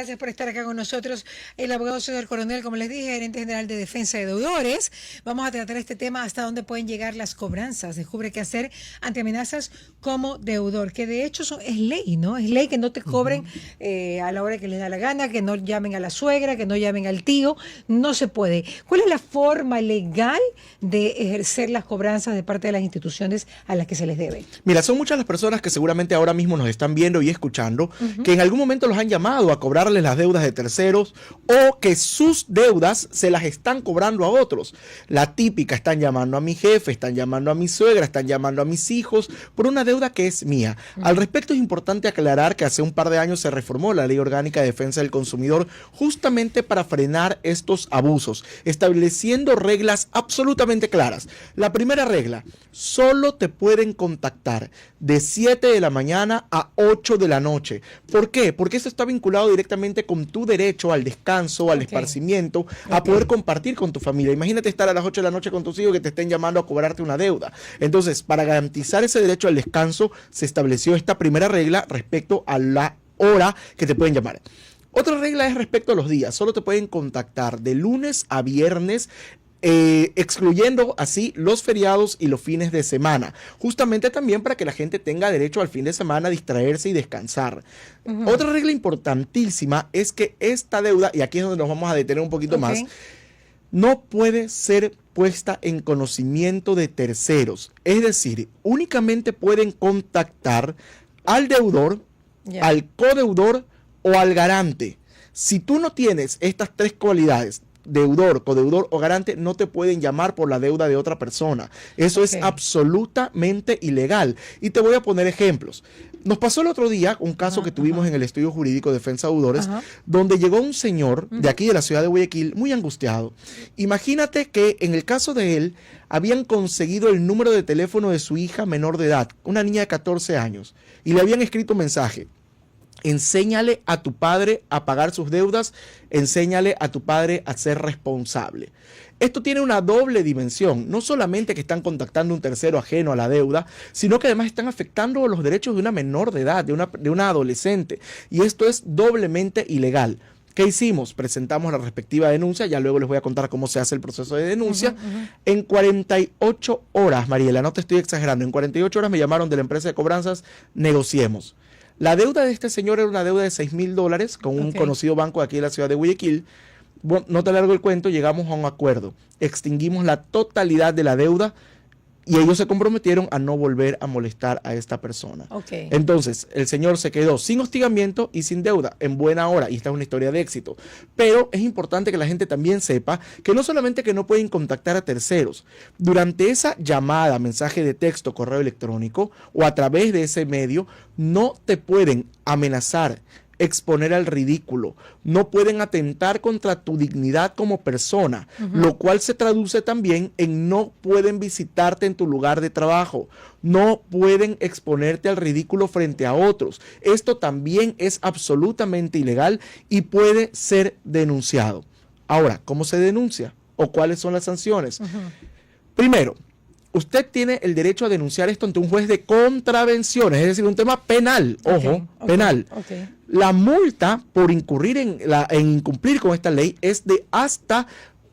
Gracias por estar acá con nosotros. El abogado César Coronel, como les dije, gerente general de Defensa de Deudores. Vamos a tratar este tema hasta dónde pueden llegar las cobranzas. Descubre qué hacer ante amenazas como deudor, que de hecho es ley, ¿no? Es ley que no te cobren a la hora que les da la gana, que no llamen a la suegra, que no llamen al tío. No se puede. ¿Cuál es la forma legal de ejercer las cobranzas de parte de las instituciones a las que se les debe? Mira, son muchas las personas que seguramente ahora mismo nos están viendo y escuchando, que en algún momento los han llamado a cobrarles las deudas de terceros o que sus deudas se las están cobrando a otros. La típica, están llamando a mi jefe, están llamando a mi suegra, están llamando a mis hijos por una deuda que es mía. Al respecto es importante aclarar que hace un par de años se reformó la Ley Orgánica de Defensa del Consumidor justamente para frenar estos abusos, estableciendo reglas absolutamente claras. La primera regla, solo te pueden contactar de 7 de la mañana a 8 de la noche. ¿Por qué? Porque eso está vinculado directamente con tu derecho al descanso, al esparcimiento, a poder compartir con tu familia. Imagínate estar a las 8 de la noche con tus hijos que te estén llamando a cobrarte una deuda. Entonces, para garantizar ese derecho al descanso, se estableció esta primera regla respecto a la hora que te pueden llamar. Otra regla es respecto a los días. Solo te pueden contactar de lunes a viernes, excluyendo así los feriados y los fines de semana, justamente también para que la gente tenga derecho al fin de semana a distraerse y descansar. Otra regla importantísima es que esta deuda, y aquí es donde nos vamos a detener un poquito más, no puede ser puesta en conocimiento de terceros, es decir, únicamente pueden contactar al deudor, al codeudor o al garante. Si tú no tienes estas tres cualidades, deudor, codeudor o garante, no te pueden llamar por la deuda de otra persona. Eso es absolutamente ilegal. Y te voy a poner ejemplos. Nos pasó el otro día un caso que tuvimos en el estudio jurídico de Defensa de Deudores, donde llegó un señor de aquí de la ciudad de Guayaquil muy angustiado. Imagínate que en el caso de él habían conseguido el número de teléfono de su hija menor de edad, una niña de 14 años, y le habían escrito un mensaje: enséñale a tu padre a pagar sus deudas, enséñale a tu padre a ser responsable. Esto tiene una doble dimensión, no solamente que están contactando a un tercero ajeno a la deuda, sino que además están afectando los derechos de una menor de edad, de una adolescente, y esto es doblemente ilegal. ¿Qué hicimos? Presentamos la respectiva denuncia, ya luego les voy a contar cómo se hace el proceso de denuncia. En 48 horas, Mariela, no te estoy exagerando, en 48 horas me llamaron de la empresa de cobranzas, negociemos. La deuda de este señor era una deuda de $6,000 con un conocido banco de aquí de la ciudad de Guayaquil. Bueno, no te alargo el cuento, llegamos a un acuerdo. Extinguimos la totalidad de la deuda y ellos se comprometieron a no volver a molestar a esta persona. Entonces, el señor se quedó sin hostigamiento y sin deuda, en buena hora, y esta es una historia de éxito. Pero es importante que la gente también sepa que no solamente que no pueden contactar a terceros, durante esa llamada, mensaje de texto, correo electrónico o a través de ese medio, no te pueden amenazar, exponer al ridículo, no pueden atentar contra tu dignidad como persona, lo cual se traduce también en no pueden visitarte en tu lugar de trabajo, no pueden exponerte al ridículo frente a otros. Esto también es absolutamente ilegal y puede ser denunciado. Ahora, ¿cómo se denuncia? ¿O cuáles son las sanciones? Primero, usted tiene el derecho a denunciar esto ante un juez de contravenciones, es decir, un tema penal, penal. La multa por incurrir en incumplir con esta ley es de hasta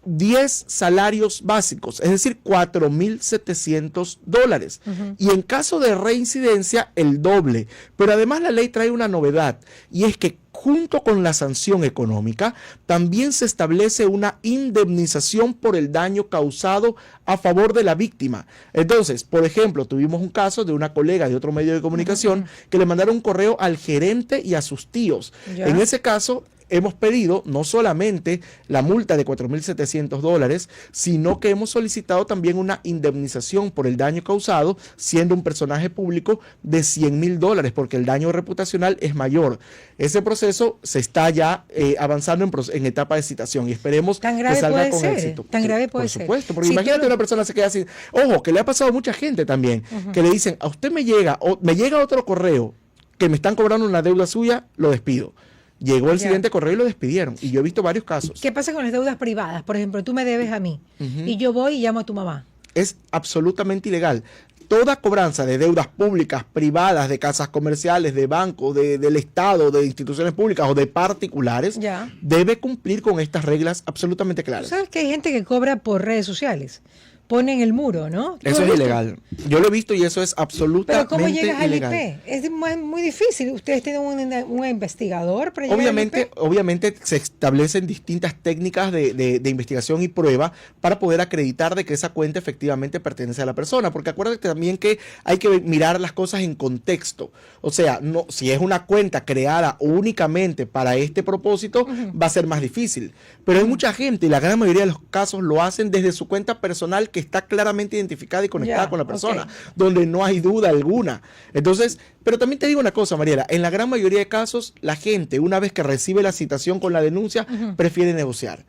10 salarios básicos, es decir, $4,700. Y en caso de reincidencia, el doble. Pero además la ley trae una novedad, y es que junto con la sanción económica, también se establece una indemnización por el daño causado a favor de la víctima. Entonces, por ejemplo, tuvimos un caso de una colega de otro medio de comunicación que le mandaron un correo al gerente y a sus tíos. En ese caso, hemos pedido no solamente la multa de $4,700, sino que hemos solicitado también una indemnización por el daño causado, siendo un personaje público, de $100,000, porque el daño reputacional es mayor. Ese proceso se está ya avanzando en etapa de citación y esperemos que salga con éxito. Tan grave puede ser. Por supuesto, porque imagínate una persona se queda así. Ojo, que le ha pasado a mucha gente también, que le dicen, a usted me llega otro correo que me están cobrando una deuda suya, lo despido. Llegó el siguiente correo y lo despidieron. Y yo he visto varios casos. ¿Qué pasa con las deudas privadas? Por ejemplo, tú me debes a mí y yo voy y llamo a tu mamá. Es absolutamente ilegal. toda cobranza de deudas públicas, privadas, de casas comerciales, de bancos, del Estado, de instituciones públicas o de particulares, debe cumplir con estas reglas absolutamente claras. ¿Sabes que hay gente que cobra por redes sociales? Ponen el muro, ¿no? Eso es ilegal. Yo lo he visto y eso es absolutamente ilegal. Pero ¿cómo llegas al IP? Es muy difícil. Ustedes tienen un investigador para llegar al IP. Obviamente se establecen distintas técnicas de investigación y prueba para poder acreditar de que esa cuenta efectivamente pertenece a la persona. Porque acuérdate también que hay que mirar las cosas en contexto. O sea, no, si es una cuenta creada únicamente para este propósito, va a ser más difícil. Pero hay mucha gente, y la gran mayoría de los casos lo hacen desde su cuenta personal, que está claramente identificada y conectada con la persona, donde no hay duda alguna. Entonces, pero también te digo una cosa, Mariela, en la gran mayoría de casos, la gente, una vez que recibe la citación con la denuncia, prefiere negociar.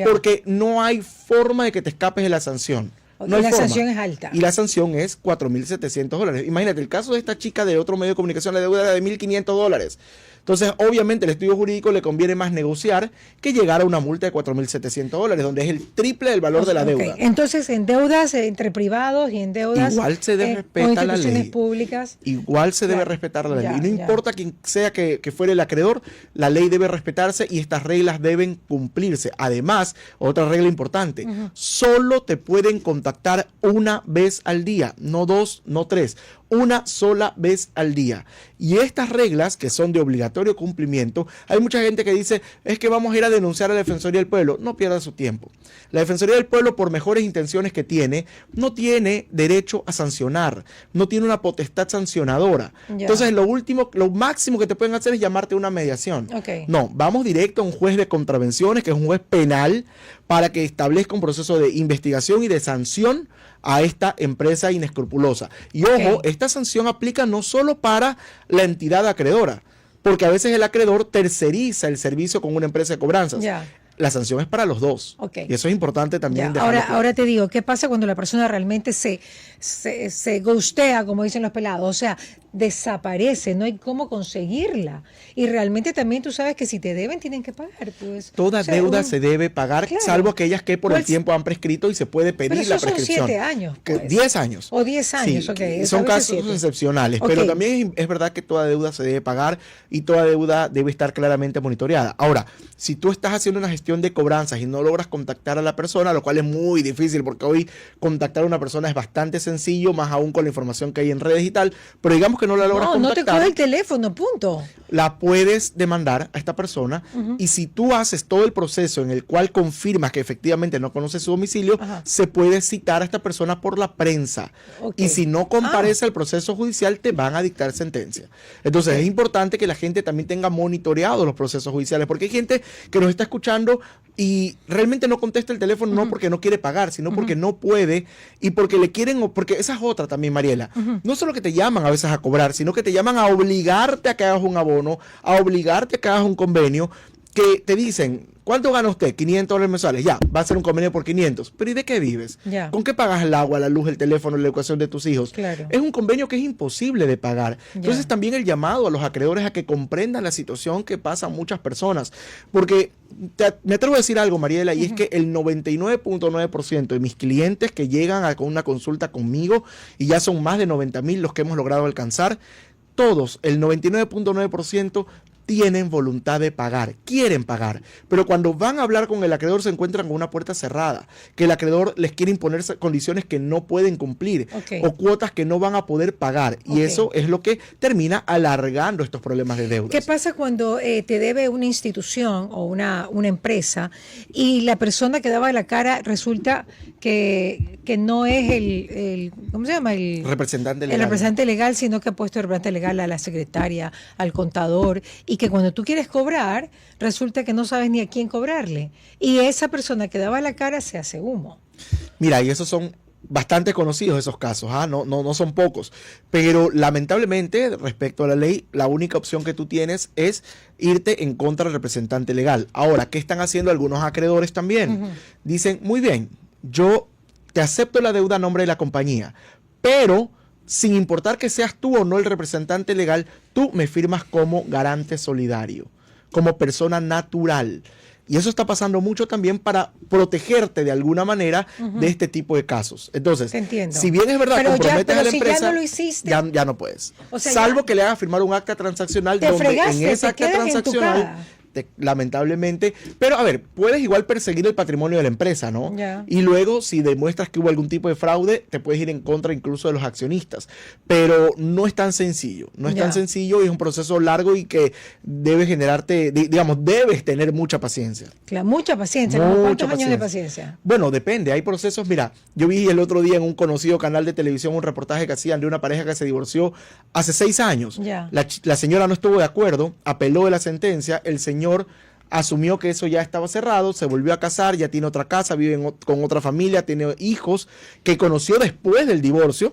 Porque no hay forma de que te escapes de la sanción. No la sanción es alta. Y la sanción es $4,700. Imagínate, el caso de esta chica de otro medio de comunicación, la deuda era de $1,500. Entonces, obviamente, el estudio jurídico le conviene más negociar que llegar a una multa de $4,700, donde es el triple del valor de la deuda. Entonces, en deudas entre privados y en deudas igual se debe respetar la ley. Públicas. Igual se debe respetar la ley. Y no importa quién sea que fuere el acreedor, la ley debe respetarse y estas reglas deben cumplirse. Además, otra regla importante, solo te pueden contactar una vez al día, no dos, no tres. Una sola vez al día. Y estas reglas, que son de obligatorio cumplimiento, hay mucha gente que dice, es que vamos a ir a denunciar a la Defensoría del Pueblo. No pierda su tiempo. La Defensoría del Pueblo, por mejores intenciones que tiene, no tiene derecho a sancionar, no tiene una potestad sancionadora. Entonces, lo máximo que te pueden hacer es llamarte a una mediación. No, vamos directo a un juez de contravenciones, que es un juez penal, para que establezca un proceso de investigación y de sanción a esta empresa inescrupulosa. Y ojo, esta sanción aplica no solo para la entidad acreedora, porque a veces el acreedor terceriza el servicio con una empresa de cobranzas. La sanción es para los dos. Y eso es importante también. Ahora te digo, ¿qué pasa cuando la persona realmente se ghostea, como dicen los pelados? O sea, desaparece, no hay cómo conseguirla. Y realmente también tú sabes que si te deben, tienen que pagar. Pues, toda deuda se debe pagar, salvo aquellas que por el tiempo han prescrito y se puede pedir la prescripción. Son 7 años. Pues. 10 años. O 10 años, son casos excepcionales, pero también es verdad que toda deuda se debe pagar y toda deuda debe estar claramente monitoreada. Ahora, si tú estás haciendo una gestión de cobranzas y no logras contactar a la persona, lo cual es muy difícil porque hoy contactar a una persona es bastante sencillo, más aún con la información que hay en redes y tal, pero digamos que no la logras contactar. No te coge el teléfono, punto. La puedes demandar a esta persona y si tú haces todo el proceso en el cual confirmas que efectivamente no conoces su domicilio, se puede citar a esta persona por la prensa. Y si no comparece al proceso judicial, te van a dictar sentencia. Entonces es importante que la gente también tenga monitoreado los procesos judiciales, porque hay gente que nos está escuchando y realmente no contesta el teléfono no porque no quiere pagar, sino porque no puede y porque le quieren, porque esa es otra también, Mariela. No solo que te llaman a veces a cobrar, sino que te llaman a obligarte a que hagas un abono, a obligarte a que hagas un convenio, que te dicen, ¿cuánto gana usted? $500 mensuales. Ya, va a ser un convenio por 500. ¿Pero y de qué vives? ¿Con qué pagas el agua, la luz, el teléfono, la educación de tus hijos? Es un convenio que es imposible de pagar. Entonces también el llamado a los acreedores a que comprendan la situación que pasan muchas personas. Porque me atrevo a decir algo, Mariela, y es que el 99.9% de mis clientes que llegan con una consulta conmigo, y ya son más de 90,000 los que hemos logrado alcanzar, todos, el 99.9% tienen voluntad de pagar, quieren pagar, pero cuando van a hablar con el acreedor se encuentran con una puerta cerrada, que el acreedor les quiere imponer condiciones que no pueden cumplir o cuotas que no van a poder pagar y eso es lo que termina alargando estos problemas de deudas. ¿Qué pasa cuando te debe una institución o una empresa y la persona que daba la cara resulta que no es el ¿cómo se llama? El representante legal. El representante legal, sino que ha puesto el representante legal a la secretaria, al contador, y que cuando tú quieres cobrar, resulta que no sabes ni a quién cobrarle. Y esa persona que daba la cara se hace humo. Mira, y esos son bastante conocidos esos casos, no son pocos. Pero lamentablemente, respecto a la ley, la única opción que tú tienes es irte en contra del representante legal. Ahora, ¿qué están haciendo algunos acreedores también? Dicen, muy bien, yo te acepto la deuda a nombre de la compañía, pero sin importar que seas tú o no el representante legal, tú me firmas como garante solidario, como persona natural. Y eso está pasando mucho también para protegerte de alguna manera de este tipo de casos. Entonces, si bien es verdad, comprometes a la empresa, ya no lo hiciste, ya no puedes. O sea, salvo que le hagas firmar un acta transaccional donde en esa acta transaccional, lamentablemente, pero a ver, puedes igual perseguir el patrimonio de la empresa, ¿no? Y luego, si demuestras que hubo algún tipo de fraude, te puedes ir en contra incluso de los accionistas. Pero no es tan sencillo, no es tan sencillo, y es un proceso largo y que debe generarte, digamos, debes tener mucha paciencia. Claro, mucha paciencia. ¿Cuántos años de paciencia? Bueno, depende, hay procesos. Mira, yo vi el otro día en un conocido canal de televisión un reportaje que hacían de una pareja que se divorció hace 6 años. La señora no estuvo de acuerdo, apeló de la sentencia, el señor asumió que eso ya estaba cerrado, se volvió a casar, ya tiene otra casa, vive con otra familia, tiene hijos que conoció después del divorcio,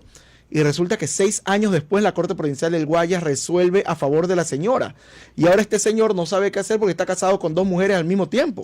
y resulta que 6 años después la Corte Provincial del Guayas resuelve a favor de la señora. Y ahora este señor no sabe qué hacer porque está casado con 2 mujeres al mismo tiempo.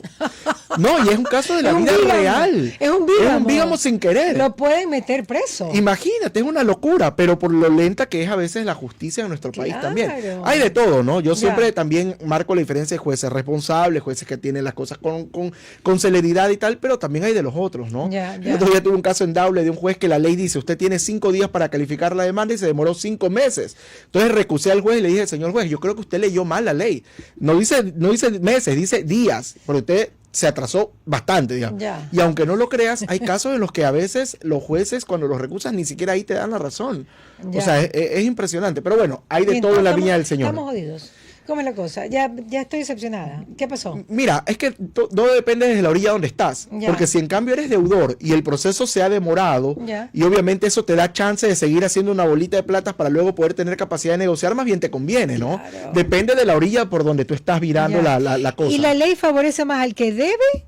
No, y es un caso de la vida real. Es un bígamo sin querer. Lo pueden meter preso. Imagínate, es una locura, pero por lo lenta que es a veces la justicia en nuestro país también. Hay de todo, ¿no? Yo siempre también marco la diferencia de jueces responsables, jueces que tienen las cosas con celeridad y tal, pero también hay de los otros, ¿no? El otro día tuve un caso en Daule de un juez que la ley dice, usted tiene 5 días para calificar la demanda, y se demoró 5 meses. Entonces recusé al juez y le dije, señor juez, yo creo que usted leyó mal la ley. No dice meses, dice días, porque usted se atrasó bastante, digamos. Y aunque no lo creas, hay casos en los que a veces los jueces, cuando los recusan, ni siquiera ahí te dan la razón. O sea, es impresionante. Pero bueno, hay de todo en la viña del Señor. Estamos jodidos. ¿Cómo es la cosa? Ya estoy decepcionada. ¿Qué pasó? Mira, es que todo depende de la orilla donde estás. Porque si en cambio eres deudor y el proceso se ha demorado, y obviamente eso te da chance de seguir haciendo una bolita de platas para luego poder tener capacidad de negociar, más bien te conviene, ¿no? Claro. Depende de la orilla por donde tú estás virando la cosa. ¿Y la ley favorece más al que debe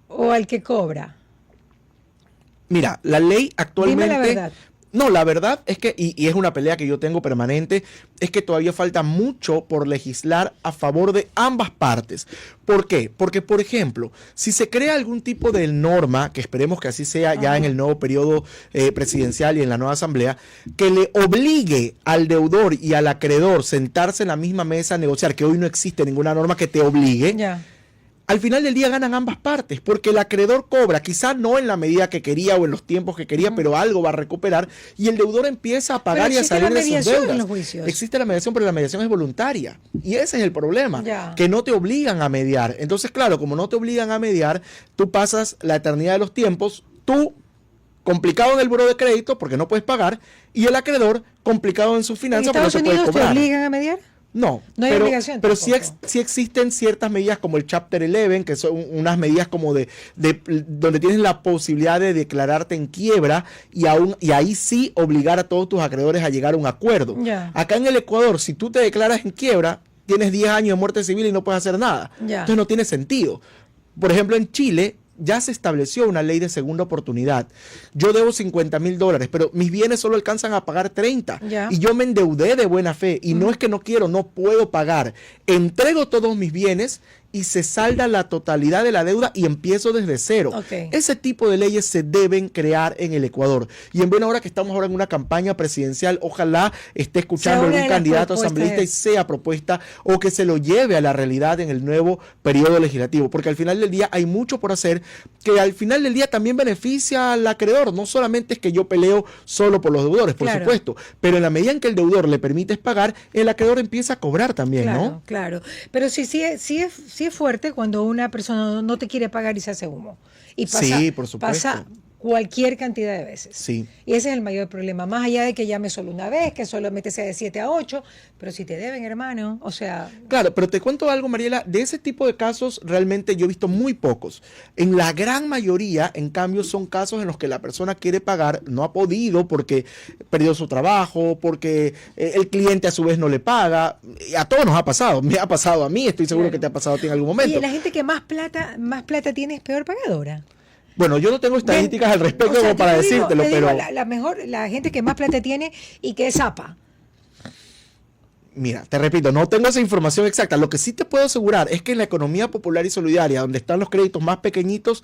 o al que cobra? Mira, la ley actualmente... Dime la verdad. No, la verdad es que, y es una pelea que yo tengo permanente, es que todavía falta mucho por legislar a favor de ambas partes. ¿Por qué? Porque, por ejemplo, si se crea algún tipo de norma, que esperemos que así sea ya en el nuevo periodo presidencial y en la nueva asamblea, que le obligue al deudor y al acreedor sentarse en la misma mesa a negociar, que hoy no existe ninguna norma que te obligue, al final del día ganan ambas partes, porque el acreedor cobra, quizá no en la medida que quería o en los tiempos que quería, pero algo va a recuperar, y el deudor empieza a pagar y a salir de sus deudas. Existe la mediación, pero la mediación es voluntaria, y ese es el problema, que no te obligan a mediar. Entonces, claro, como no te obligan a mediar, tú pasas la eternidad de los tiempos, tú complicado en el buró de crédito porque no puedes pagar, y el acreedor complicado en sus finanzas porque no se puede cobrar. ¿En Estados Unidos te obligan a mediar? No, hay obligación pero sí existen ciertas medidas como el Chapter 11, que son unas medidas como de donde tienes la posibilidad de declararte en quiebra y ahí sí obligar a todos tus acreedores a llegar a un acuerdo. Acá en el Ecuador, si tú te declaras en quiebra, tienes 10 años de muerte civil y no puedes hacer nada. Entonces no tiene sentido. Por ejemplo, en Chile ya se estableció una ley de segunda oportunidad. Yo debo $50,000, pero mis bienes solo alcanzan a pagar 30. Y yo me endeudé de buena fe. Y no es que no quiero, no puedo pagar. Entrego todos mis bienes y se salda la totalidad de la deuda y empiezo desde cero. Ese tipo de leyes se deben crear en el Ecuador. Y en buena hora que estamos ahora en una campaña presidencial, ojalá esté escuchando algún candidato asambleísta y sea propuesta o que se lo lleve a la realidad en el nuevo periodo legislativo. Porque al final del día hay mucho por hacer que al final del día también beneficia al acreedor. No solamente es que yo peleo solo por los deudores, por supuesto, pero en la medida en que el deudor le permites pagar, el acreedor empieza a cobrar también, ¿no? Claro, pero sí es fuerte cuando una persona no te quiere pagar y se hace humo. Y por supuesto. Pasa cualquier cantidad de veces. Y ese es el mayor problema. Más allá de que llame solo una vez, que solamente sea de 7 a 8, pero si te deben, hermano, o sea... Claro, pero te cuento algo, Mariela, de ese tipo de casos realmente yo he visto muy pocos. En la gran mayoría, en cambio, son casos en los que la persona quiere pagar, no ha podido porque perdió su trabajo, porque el cliente a su vez no le paga. A todos nos ha pasado, me ha pasado a mí, estoy seguro que te ha pasado a ti en algún momento. Y la gente que más plata tiene es peor pagadora. Bueno, yo no tengo estadísticas al respecto como para decírtelo, pero... La gente que más plata tiene y que es zapa. Mira, te repito, no tengo esa información exacta. Lo que sí te puedo asegurar es que en la economía popular y solidaria, donde están los créditos más pequeñitos,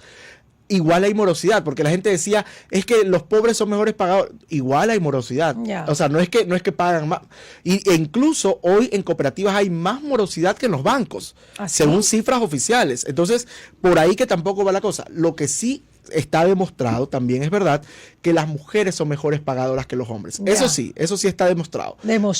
igual hay morosidad, porque la gente decía, es que los pobres son mejores pagados, igual hay morosidad. O sea, no es que pagan más. E incluso hoy en cooperativas hay más morosidad que en los bancos, según cifras oficiales. Entonces, por ahí que tampoco va la cosa. Lo que sí está demostrado, también es verdad, que las mujeres son mejores pagadoras que los hombres. Eso sí está demostrado.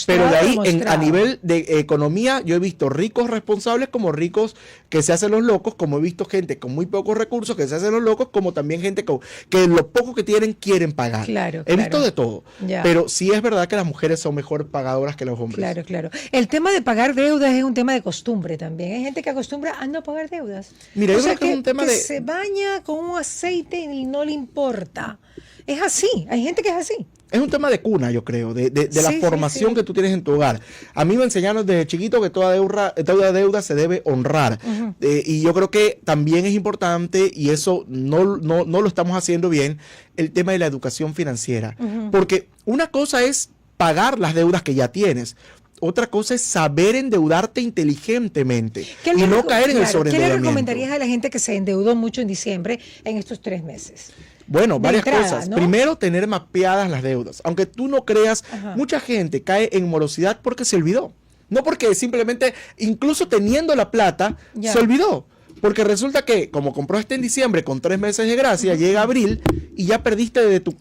Pero de ahí, a nivel de economía, yo he visto ricos responsables como ricos que se hacen los locos, como he visto gente con muy pocos recursos que se hacen los locos, como también gente que lo poco que tienen quieren pagar. He visto de todo. Pero sí es verdad que las mujeres son mejor pagadoras que los hombres. Claro. El tema de pagar deudas es un tema de costumbre también. Hay gente que acostumbra a no pagar deudas. Mira, yo creo que es un tema que se baña con un aceite y no le importa. Es así, hay gente que es así. Es un tema de cuna, yo creo, de la formación que tú tienes en tu hogar. A mí me enseñaron desde chiquito que toda deuda se debe honrar. Y yo creo que también es importante, y eso no lo estamos haciendo bien, el tema de la educación financiera. Porque una cosa es pagar las deudas que ya tienes. Otra cosa es saber endeudarte inteligentemente y no caer en el sobreendeudamiento. ¿Qué le recomendarías a la gente que se endeudó mucho en diciembre en estos 3 meses? Bueno, varias cosas. ¿No? Primero, tener mapeadas las deudas. Aunque tú no creas, mucha gente cae en morosidad porque se olvidó. No porque simplemente, incluso teniendo la plata, se olvidó. Porque resulta que, como compró en diciembre con 3 meses de gracia, llega abril y ya perdiste de tu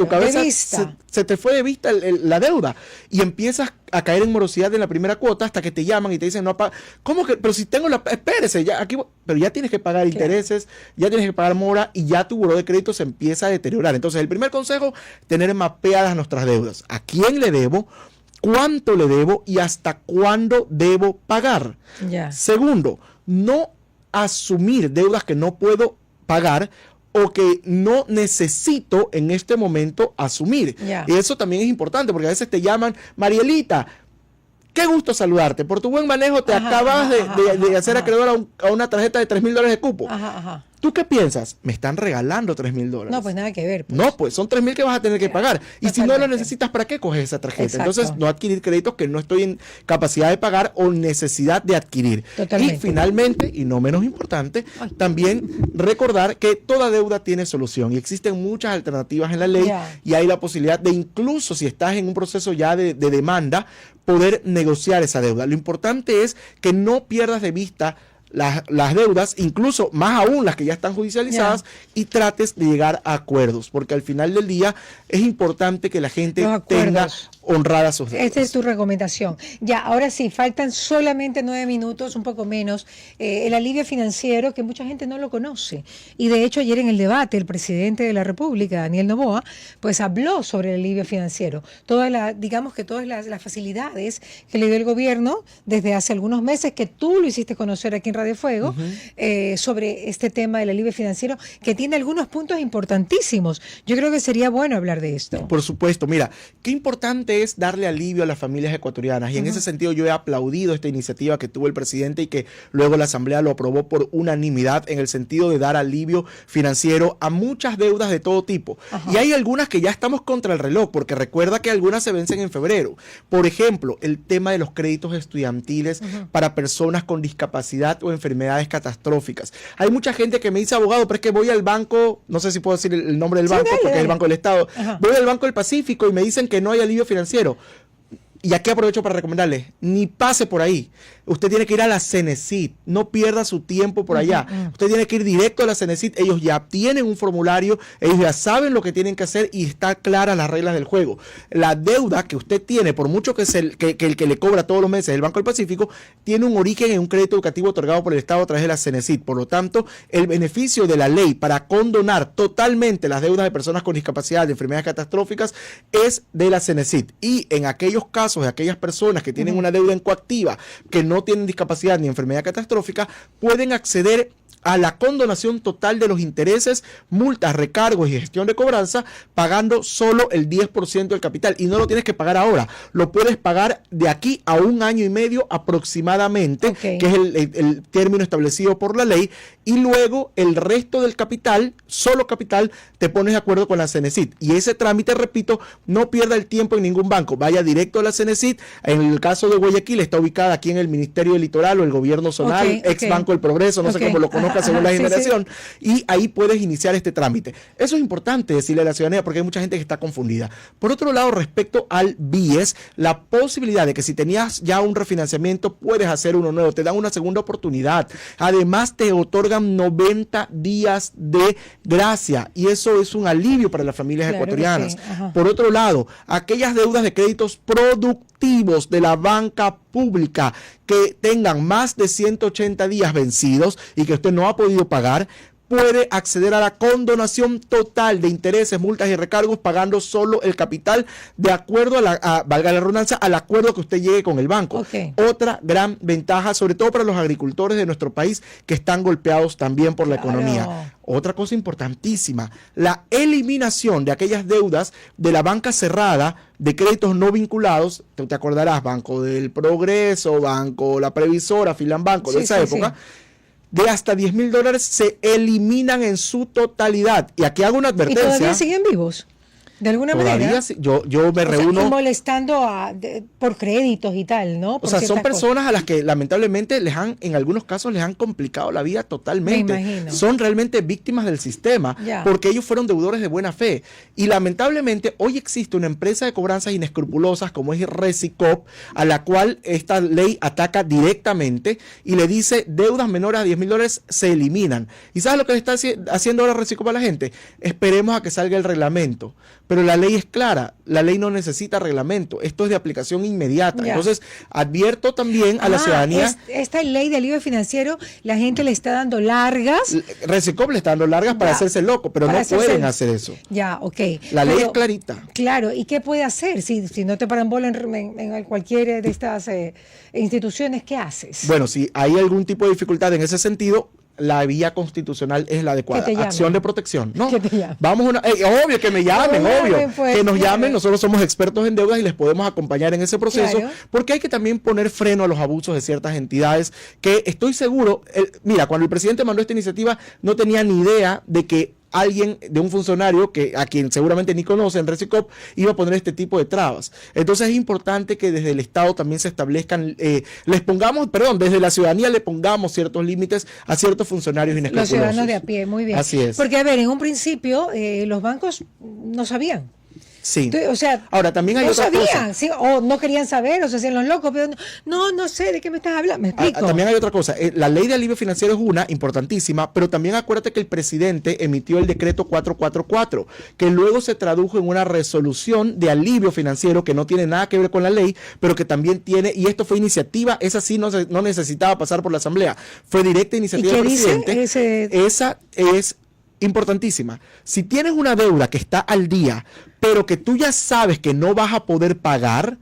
cabeza, se te fue de vista la deuda. Y empiezas a caer en morosidad en la primera cuota hasta que te llaman y te dicen, no, ¿cómo que? Pero si tengo espérese, pero ya tienes que pagar intereses, ya tienes que pagar mora y ya tu buró de crédito se empieza a deteriorar. Entonces, el primer consejo, tener mapeadas nuestras deudas. ¿A quién le debo? ¿Cuánto le debo? ¿Y hasta cuándo debo pagar? Segundo, no asumir deudas que no puedo pagar o que no necesito en este momento asumir. Y eso también es importante porque a veces te llaman, Marielita, qué gusto saludarte. Por tu buen manejo te acabas de hacer acreedor a una tarjeta de $3,000 de cupo. ¿Tú qué piensas? Me están regalando $3,000. No, pues nada que ver. Pues. No, pues son $3,000 que vas a tener que pagar. Y si no lo necesitas, ¿para qué coges esa tarjeta? Entonces, no adquirir créditos que no estoy en capacidad de pagar o necesidad de adquirir. Y finalmente, y no menos importante, también recordar que toda deuda tiene solución y existen muchas alternativas en la ley y hay la posibilidad de, incluso si estás en un proceso ya de demanda, poder negociar esa deuda. Lo importante es que no pierdas de vista las deudas, incluso más aún las que ya están judicializadas, y trates de llegar a acuerdos, porque al final del día es importante que la gente tenga honradas sus deudas. Esta es tu recomendación. Ahora sí, faltan solamente 9 minutos, un poco menos, el alivio financiero, que mucha gente no lo conoce. Y de hecho ayer en el debate, el presidente de la República, Daniel Noboa, pues habló sobre el alivio financiero. Digamos que todas las facilidades que le dio el gobierno desde hace algunos meses, que tú lo hiciste conocer aquí en Radio Fuego, sobre este tema del alivio financiero, que tiene algunos puntos importantísimos. Yo creo que sería bueno hablar de esto. Por supuesto, mira, qué importante es darle alivio a las familias ecuatorianas, y en ese sentido yo he aplaudido esta iniciativa que tuvo el presidente y que luego la Asamblea lo aprobó por unanimidad, en el sentido de dar alivio financiero a muchas deudas de todo tipo. Y hay algunas que ya estamos contra el reloj, porque recuerda que algunas se vencen en febrero. Por ejemplo, el tema de los créditos estudiantiles para personas con discapacidad o enfermedades catastróficas. Hay mucha gente que me dice, abogado, pero es que voy al banco, no sé si puedo decir el nombre del banco, porque es el Banco del Estado, voy al Banco del Pacífico y me dicen que no hay alivio financiero. Y aquí aprovecho para recomendarles, ni pase por ahí. Usted tiene que ir a la Cenecit, no pierda su tiempo por allá. Usted tiene que ir directo a la Cenecit, ellos ya tienen un formulario, ellos ya saben lo que tienen que hacer y está claras las reglas del juego. La deuda que usted tiene, por mucho que el que le cobra todos los meses el Banco del Pacífico, tiene un origen en un crédito educativo otorgado por el Estado a través de la Cenecit. Por lo tanto, el beneficio de la ley para condonar totalmente las deudas de personas con discapacidad, de enfermedades catastróficas, es de la Cenecit. Y en aquellos casos de aquellas personas que tienen una deuda en coactiva, que no tienen discapacidad ni enfermedad catastrófica, pueden acceder a la condonación total de los intereses, multas, recargos y gestión de cobranza, pagando solo el 10% del capital. Y no lo tienes que pagar ahora, lo puedes pagar de aquí a 1 año y medio aproximadamente, que es el término establecido por la ley, y luego el resto del capital, solo capital, te pones de acuerdo con la Cenecit. Y ese trámite, repito, no pierda el tiempo en ningún banco, vaya directo a la Cenecit. En el caso de Guayaquil está ubicada aquí en el Ministerio del Litoral o el Gobierno Zonal, ex Banco del Progreso, no sé cómo lo conozcan conozca según la generación, y ahí puedes iniciar este trámite. Eso es importante decirle a la ciudadanía porque hay mucha gente que está confundida. Por otro lado, respecto al BIES, la posibilidad de que si tenías ya un refinanciamiento puedes hacer uno nuevo, te dan una segunda oportunidad. Además, te otorgan 90 días de gracia y eso es un alivio para las familias ecuatorianas. Por otro lado, aquellas deudas de créditos productivos de la banca pública que tengan más de 180 días vencidos y que usted no ha podido pagar, puede acceder a la condonación total de intereses, multas y recargos pagando solo el capital de acuerdo a valga la redundancia, al acuerdo que usted llegue con el banco. Otra gran ventaja, sobre todo para los agricultores de nuestro país que están golpeados también por la economía. Otra cosa importantísima, la eliminación de aquellas deudas de la banca cerrada de créditos no vinculados, te acordarás, Banco del Progreso, Banco La Previsora, Filanbanco, de esa época, de hasta $10,000 se eliminan en su totalidad. Y aquí hago una advertencia. ¿Y todavía siguen vivos? De alguna manera. Yo me reúno. Molestando por créditos y tal, ¿no? Por son personas a las que lamentablemente en algunos casos les han complicado la vida totalmente. Me imagino. Son realmente víctimas del sistema porque ellos fueron deudores de buena fe. Y lamentablemente hoy existe una empresa de cobranzas inescrupulosas como es Resicop, a la cual esta ley ataca directamente y le dice deudas menores a $10,000 se eliminan. ¿Y sabes lo que le está haciendo ahora Resicop a la gente? Esperemos a que salga el reglamento. Pero la ley es clara, la ley no necesita reglamento, esto es de aplicación inmediata. Entonces, advierto también a la ciudadanía. Esta ley de alivio financiero, la gente le está dando largas. Resicop le está dando largas para hacerse loco, pero no pueden hacer eso. La ley es clarita. Claro, ¿y qué puede hacer? Si no te paran bola en cualquiera de estas instituciones, ¿qué haces? Bueno, si hay algún tipo de dificultad en ese sentido, la vía constitucional es la adecuada. Acción de protección. No, vamos obvio que me llamen, que nos llamen. Nosotros somos expertos en deudas y les podemos acompañar en ese proceso, porque hay que también poner freno a los abusos de ciertas entidades que estoy seguro, mira, cuando el presidente mandó esta iniciativa no tenía ni idea de que alguien de un funcionario a quien seguramente ni conocen, Resicop, iba a poner este tipo de trabas. Entonces es importante que desde el Estado también se establezcan, desde la ciudadanía le pongamos ciertos límites a ciertos funcionarios inescrupulosos. Los ciudadanos de a pie, muy bien. Así es. Porque, a ver, en un principio los bancos no sabían. Sí. O sea, ahora también hay otra cosa. ¿sí? O no querían saber, o se hacían los locos, pero no sé de qué me estás hablando. Me explico. También hay otra cosa. La ley de alivio financiero es una importantísima, pero también acuérdate que el presidente emitió el decreto 444, que luego se tradujo en una resolución de alivio financiero que no tiene nada que ver con la ley, pero que también tiene, y esto fue iniciativa, esa sí no necesitaba pasar por la asamblea, fue directa iniciativa del presidente. Esa es importantísima. Si tienes una deuda que está al día, pero que tú ya sabes que no vas a poder pagar,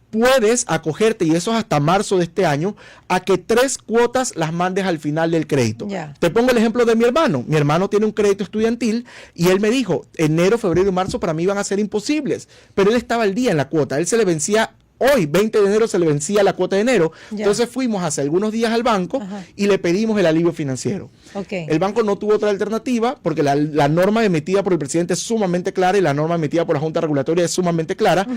puedes acogerte, y eso es hasta marzo de este año, a que 3 cuotas las mandes al final del crédito. Te pongo el ejemplo de mi hermano. Mi hermano tiene un crédito estudiantil y él me dijo, enero, febrero y marzo para mí iban a ser imposibles, pero él estaba al día en la cuota. Él se le vencía hoy, 20 de enero, se le vencía la cuota de enero. Entonces fuimos hace algunos días al banco y le pedimos el alivio financiero. El banco no tuvo otra alternativa porque la norma emitida por el presidente es sumamente clara y la norma emitida por la Junta Regulatoria es sumamente clara.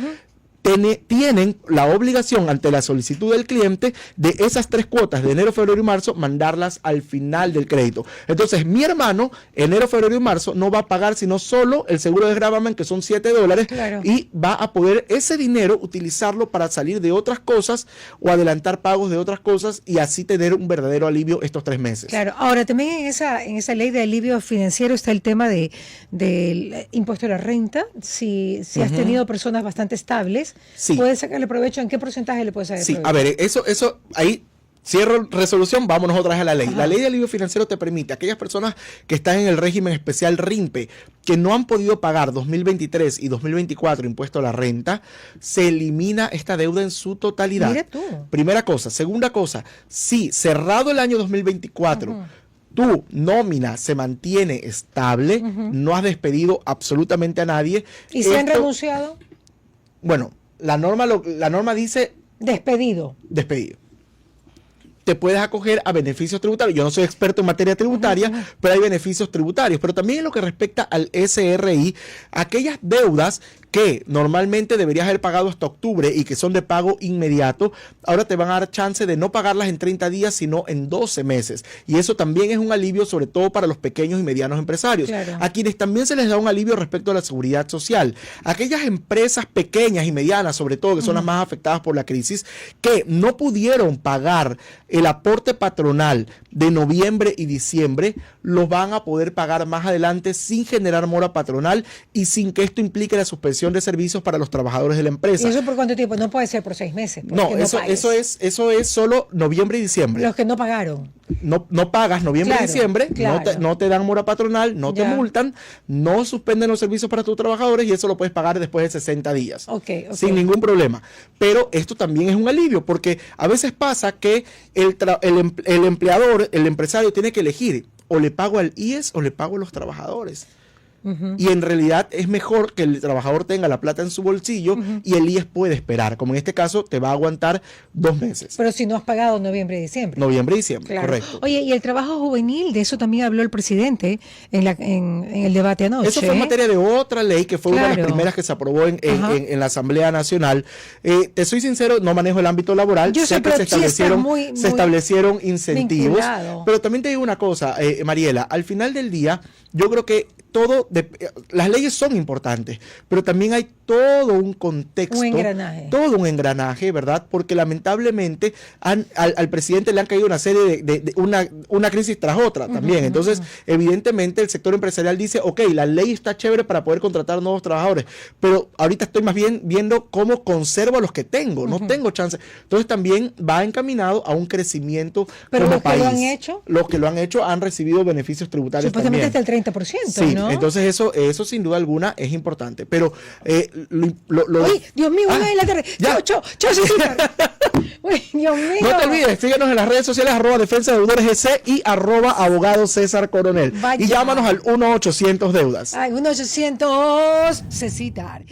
Tienen la obligación ante la solicitud del cliente de esas 3 cuotas de enero, febrero y marzo mandarlas al final del crédito. Entonces mi hermano enero, febrero y marzo no va a pagar sino solo el seguro de gravamen, que son $7, y va a poder ese dinero utilizarlo para salir de otras cosas o adelantar pagos de otras cosas y así tener un verdadero alivio estos 3 meses. Claro, ahora también en esa ley de alivio financiero está el tema del impuesto a la renta. Si has tenido personas bastante estables, ¿puedes sacarle provecho? ¿En qué porcentaje le puedes sacar provecho? A ver, eso ahí cierro resolución, vámonos otra vez a la ley. La ley de alivio financiero te permite a aquellas personas que están en el régimen especial RIMPE, que no han podido pagar 2023 y 2024 impuesto a la renta, se elimina esta deuda en su totalidad. Mira tú. Primera cosa. Segunda cosa, si cerrado el año 2024, tu nómina se mantiene estable, no has despedido absolutamente a nadie. ¿Y se han renunciado? Bueno, la norma dice despedido. Te puedes acoger a beneficios tributarios. Yo no soy experto en materia tributaria, pero hay beneficios tributarios. Pero también en lo que respecta al SRI, aquellas deudas que normalmente deberías haber pagado hasta octubre y que son de pago inmediato, ahora te van a dar chance de no pagarlas en 30 días, sino en 12 meses. Y eso también es un alivio, sobre todo para los pequeños y medianos empresarios, claro, a quienes también se les da un alivio respecto a la seguridad social. Aquellas empresas pequeñas y medianas, sobre todo, que son las más afectadas por la crisis, que no pudieron pagar el aporte patronal de noviembre y diciembre, los van a poder pagar más adelante sin generar mora patronal y sin que esto implique la suspensión de servicios para los trabajadores de la empresa. ¿Y eso por cuánto tiempo? No puede ser por 6 meses. No, eso es solo noviembre y diciembre. Los que no pagaron. No pagas noviembre y diciembre, claro, no te dan mora patronal, no te multan, no suspenden los servicios para tus trabajadores y eso lo puedes pagar después de 60 días. Sin ningún problema. Pero esto también es un alivio porque a veces pasa que el empleador, el empresario tiene que elegir o le pago al IES o le pago a los trabajadores. Y en realidad es mejor que el trabajador tenga la plata en su bolsillo y el IES puede esperar. Como en este caso, te va a aguantar 2 meses. Pero si no has pagado noviembre y diciembre. Noviembre y diciembre, claro, correcto. Oye, y el trabajo juvenil, de eso también habló el presidente en el debate anoche. Eso fue materia de otra ley que fue una de las primeras que se aprobó en la Asamblea Nacional. Te soy sincero, no manejo el ámbito laboral. Yo sé, que se establecieron incentivos. Vinculado. Pero también te digo una cosa, Mariela, al final del día, yo creo que las leyes son importantes, pero también hay todo un contexto, todo un engranaje, ¿verdad? Porque lamentablemente al presidente le han caído una serie de una crisis tras otra también. Entonces, evidentemente el sector empresarial dice, ok, la ley está chévere para poder contratar nuevos trabajadores, pero ahorita estoy más bien viendo cómo conservo a los que tengo, no tengo chance. Entonces también va encaminado a un crecimiento como país. ¿Pero los que lo han hecho? Los que lo han hecho han recibido beneficios tributarios supuestamente también. Hasta el 30%, sí, ¿no? Entonces eso sin duda alguna es importante, pero Uy, Dios mío, una de la tarde. Chao, Uy, Dios mío. No te olvides, síguenos en las redes sociales @Defensa de Deudores GC y @Abogado César Coronel. Vaya. Y llámanos al 1-800 Deudas. Ay, 1-800 Cecitar.